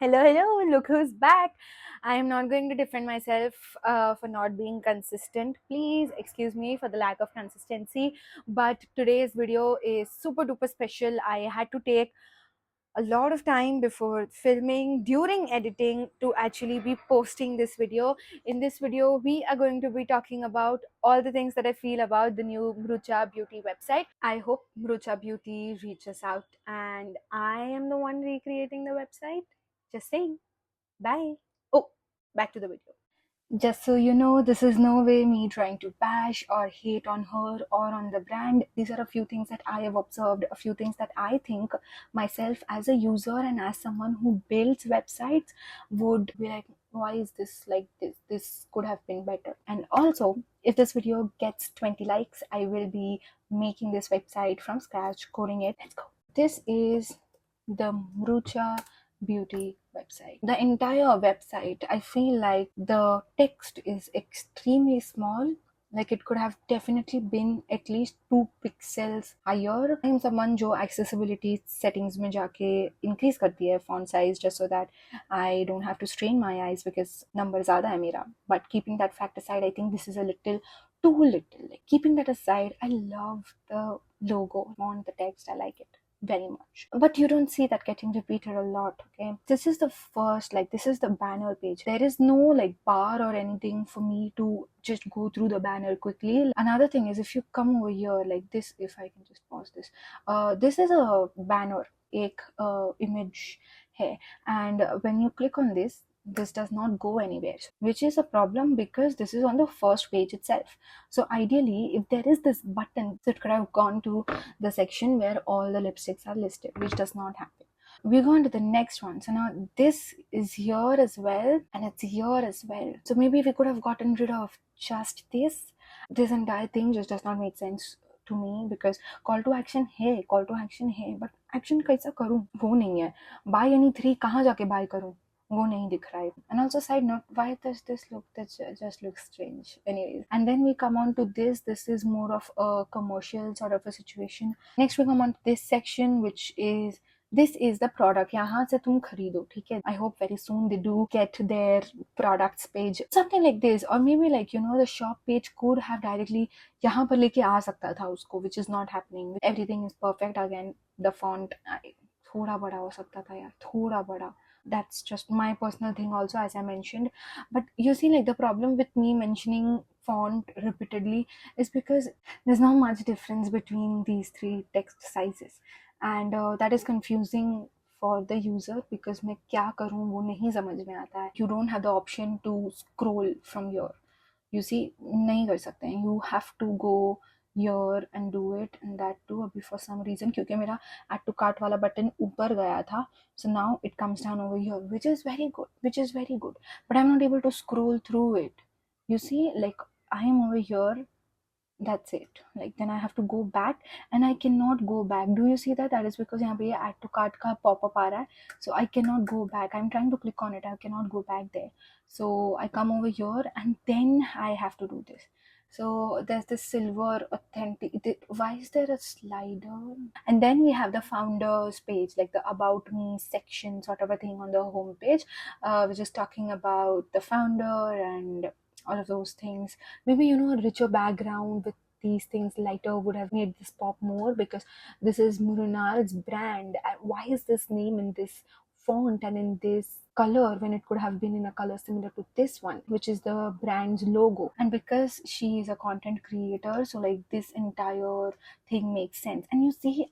Hello, look who's back. I am not going to defend myself for not being consistent. Please excuse me for the lack of consistency. But today's video is super duper special. I had to take a lot of time before filming, during editing, to actually be posting this video. In this video, we are going to be talking about all the things that I feel about the new Mrucha Beauty website. I hope Mrucha Beauty reaches out and I am the one recreating the website. Just saying. Bye. Oh, back to the video. Just so you know, this is no way me trying to bash or hate on her or on the brand. These are a few things that I have observed, a few things that I think myself as a user and as someone who builds websites would be like, why is this like this? This could have been better. And also, if this video gets 20 likes, I will be making this website from scratch, coding it. Let's go. This is the Mrucha Beauty website. The entire website, I feel like the text is extremely small. Like it could have definitely been at least 2 pixels higher. I am someone जो accessibility settings में जाके increase करती है font size just so that I don't have to strain my eyes because number ज़्यादा है मेरा. But keeping that fact aside, I think this is a little too little. Like, keeping that aside, I love the logo on the text. I like it very much, but you don't see that getting repeated a lot. Okay, this is the first, like, this is the banner page. There is no like bar or anything for me to just go through the banner quickly. Another thing is, if you come over here like this, if I can just pause this, this is a banner, एक image है, and when you click on this does not go anywhere, which is a problem because this is on the first page itself. So ideally, if there is this button, it could have gone to the section where all the lipsticks are listed, which does not happen. We go on to the next one. So now this is here as well, and it's here as well. So maybe we could have gotten rid of just this. This entire thing just does not make sense to me because call to action है, but action कैसा करूँ वो नहीं है. Buy any 3 कहाँ जाके buy करूँ वो नहीं दिख रहा है. And also, side note, why does this look, that just looks strange anyways. And then we come on to this is more of a commercial sort of a situation. Next we come on to this section, which is, this is the product. यहाँ से तुम खरीदो, ठीक है. I hope very soon they do get their products page, something like this, or maybe like, you know, the shop page could have directly यहाँ पर लेके आ सकता था उसको, which is not happening. Everything is perfect. Again, the font थोड़ा बड़ा हो सकता था यार, थोड़ा बड़ा. That's just my personal thing also, as I mentioned. But you see, like, the problem with me mentioning font repeatedly is because there's not much difference between these 3 text sizes, and that is confusing for the user because मैं क्या करूँ वो नहीं समझ में आता है. You don't have the option to scroll from here. You see, नहीं कर सकते हैं. You have to go here and do it, and that too अभी for some reason क्योंकि मेरा add to cart वाला button ऊपर गया था, so now it comes down over here, which is very good, but I'm not able to scroll through it. You see, like, I am over here, that's it. Like, then I have to go back and I cannot go back. Do you see that? That is because यहाँ पे ये add to cart का pop-up आ रहा है, so I cannot go back. I'm trying to click on it, I cannot go back there. So I come over here and then I have to do this. So there's this silver authentic, why is there a slider? And then we have the founders page, like the about me section sort of a thing on the home page, which is talking about the founder and all of those things. Maybe, you know, a richer background with these things lighter would have made this pop more, because this is Mrunal's brand. Why is this name in this font and in this color when it could have been in a color similar to this one, which is the brand's logo? And because she is a content creator, so like this entire thing makes sense. And you see,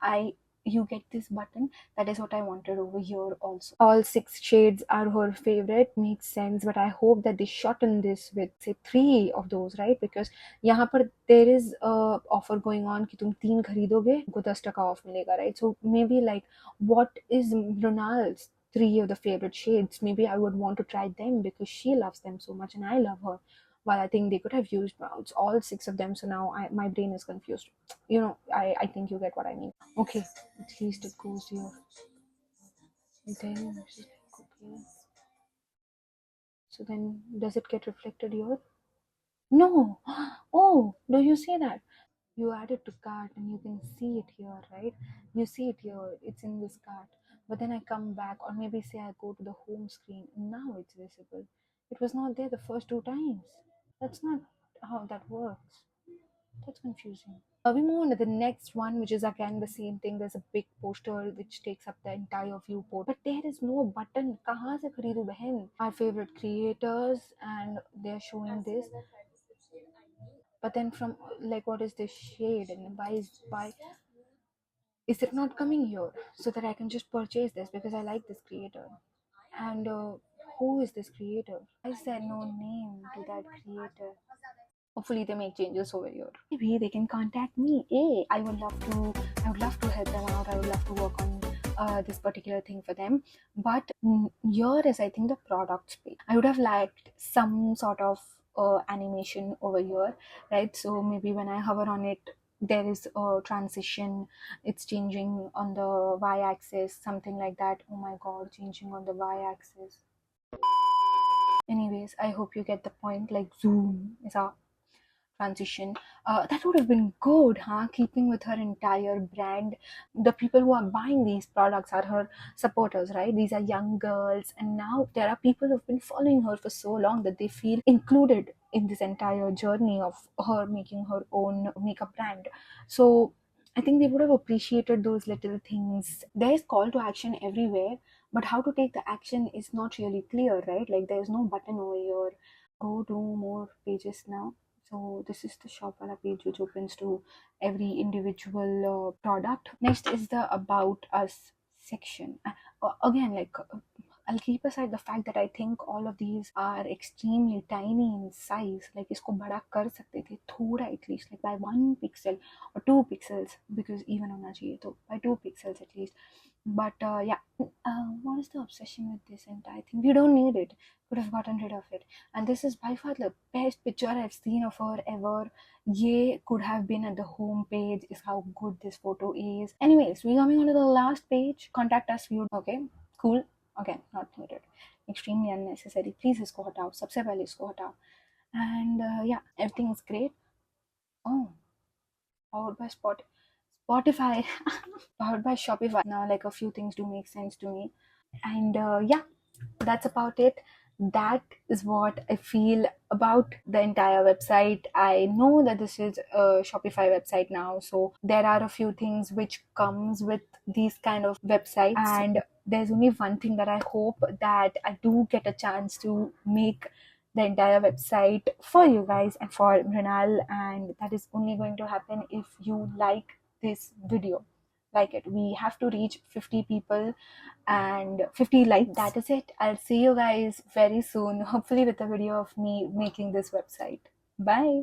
you get this button. That is what I wanted over here also. All 6 shades are her favorite, makes sense, but I hope that they shorten this with say 3 of those, right? Because यहाँ पर there is a offer going on कि तुम 3 खरीदोगे तुमको 10% off मिलेगा, right? So maybe like, what is Ronald's 3 of the favorite shades? Maybe I would want to try them because she loves them so much and I love her. Well, I think they could have used all 6 of them, so now my brain is confused. You know, I think you get what I mean. Okay, at least it goes here. Then okay. So then does it get reflected here? No. Oh, do you see that? You add it to cart and you can see it here, right? You see it here, it's in this cart. but then I come back, or maybe say I go to the home screen, and now it's visible. It was not there the first two times. That's not how that works. That's confusing. We move on to the next one, which is again the same thing. There's a big poster which takes up the entire viewport, but there is no button. कहाँ से खरीदूं बहन? Our favorite creators, and they're showing this. But then from like, what is this shade, and why is it not coming here so that I can just purchase this because I like this creator? And who is this creator? Why is there no name to that creator? Hopefully they make changes over here. Maybe they can contact me. Hey, I would love to help them out. I would love to work on this particular thing for them. But here is, I think, the products page. I would have liked some sort of animation over here, right? So maybe when I hover on it, there is a transition. It's changing on the y-axis, something like that. Oh my god, changing on the y-axis. Anyways, I hope you get the point. Like, zoom is a transition. That would have been good, huh? Keeping with her entire brand. The people who are buying these products are her supporters, right? These are young girls, and now there are people who've been following her for so long that they feel included in this entire journey of her making her own makeup brand. So I think they would have appreciated those little things. There is call to action everywhere, but how to take the action is not really clear, right? Like, there's no button over here. Go to more pages now. So this is the Shopwala page, which opens to every individual product. Next is the About Us section. Again, like, I'll keep aside the fact that I think all of these are extremely tiny in size. Like, इसको बड़ा कर सकते थे थोड़ा, at least, like by 1 pixel or 2 pixels, because even होना चाहिए तो by 2 pixels at least. But yeah, what is the obsession with this entire thing? We don't need it. Could have gotten rid of it. And this is by far the best picture I've seen of her ever. Ye could have been at the home page, is how good this photo is. Anyways, we're coming on to the last page. Contact us viewed. Okay, cool. Okay, not needed. Extremely unnecessary. Please इसको हटाओ. सबसे पहले इसको हटाओ. And yeah, everything is great. Oh, powered by Spotify. Powered by Shopify. Now, like, a few things do make sense to me. And yeah, that's about it. That is what I feel about the entire website. I know that this is a Shopify website now, so there are a few things which comes with these kind of websites, and there's only one thing that I hope that I do get a chance to make the entire website for you guys and for Renal, and that is only going to happen if you like this video. Like it, we have to reach 50 people and 50 likes. That is it. I'll see you guys very soon, hopefully with a video of me making this website. Bye.